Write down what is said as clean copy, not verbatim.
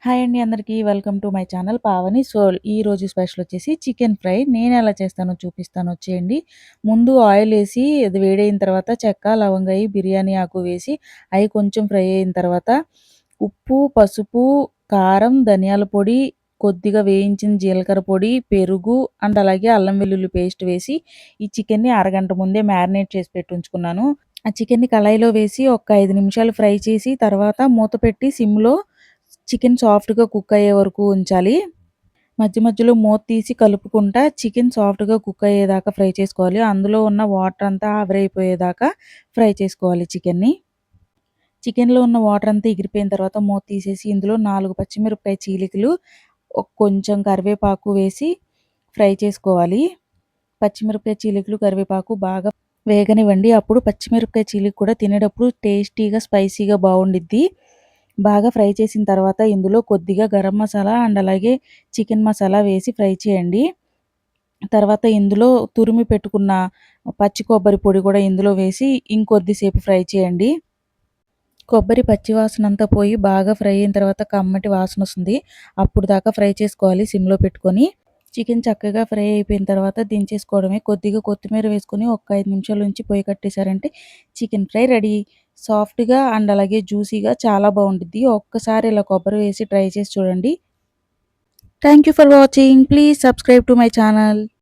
Hi అండి అందరికీ. Welcome to my channel Pavani. So, ఈరోజు స్పెషల్ వచ్చేసి చికెన్ ఫ్రై. నేనెలా చేస్తానో చూపిస్తాను వచ్చేయండి. ముందు ఆయిలేసి అది వేడైన తర్వాత చెక్క, లవంగాయి, బిర్యానీ ఆకు వేసి అయి కొంచెం ఫ్రై అయిన తర్వాత ఉప్పు, పసుపు, కారం, ధనియాల పొడి, కొద్దిగా వేయించిన జీలకర్ర పొడి, పెరుగు అండ్ అలాగే అల్లం వెల్లుల్లి పేస్ట్ వేసి ఈ చికెన్‌ని అరగంట ముందే మ్యారినేట్ చేసి పెట్టుంచుకున్నాను. ఆ చికెన్‌ని కళాయిలో వేసి ఒక 5 నిమిషాలు ఫ్రై చేసి తర్వాత మూత పెట్టి సిమ్‌లో చికెన్ సాఫ్ట్‌గా కుక్ అయ్యే వరకు ఉంచాలి. మధ్య మధ్యలో మూత తీసి కలుపుకుంటా చికెన్ సాఫ్ట్‌గా కుక్ అయ్యేదాకా ఫ్రై చేసుకోవాలి. అందులో ఉన్న వాటర్ అంతా ఆవిరైపోయేదాకా ఫ్రై చేసుకోవాలి చికెన్‌ని. చికెన్‌లో ఉన్న వాటర్ అంతా ఎగిరిపోయిన తర్వాత మూత తీసేసి ఇందులో 4 పచ్చిమిరపకాయ చీలికలు, కొంచెం కరివేపాకు వేసి ఫ్రై చేసుకోవాలి. పచ్చిమిరపకాయ చీలికలు, కరివేపాకు బాగా వేగనివ్వండి. అప్పుడు పచ్చిమిరపకాయ చీలిక కూడా తినేటప్పుడు టేస్టీగా, స్పైసీగా బావుండిద్ది. బాగా ఫ్రై చేసిన తర్వాత ఇందులో కొద్దిగా గరం మసాలా అండ్ అలాగే చికెన్ మసాలా వేసి ఫ్రై చేయండి. తర్వాత ఇందులో తురిమి పెట్టుకున్న పచ్చి కొబ్బరి పొడి కూడా ఇందులో వేసి ఇంకొద్దిసేపు ఫ్రై చేయండి. కొబ్బరి పచ్చి వాసనంతా పోయి బాగా ఫ్రై అయిన తర్వాత కమ్మటి వాసనొస్తుంది. అప్పుడు దాకా ఫ్రై చేసుకోవాలి సిమ్‌లో పెట్టుకొని. చికెన్ చక్కగా ఫ్రై అయిపోయిన తర్వాత దించేసుకోవడమే. కొద్దిగా కొత్తిమీర వేసుకొని ఒక 5 నిమిషాలు ఉంచి పొయ్యి కట్టేసారంటే చికెన్ ఫ్రై రెడీ. సాఫ్ట్‌గా అండ్ అలాగే జ్యూసీగా చాలా బావుండిద్ది. ఒక్కసారి ఇలా కొబ్బరి వేసి ట్రై చేసి చూడండి. Thank you for watching. Please subscribe to my channel.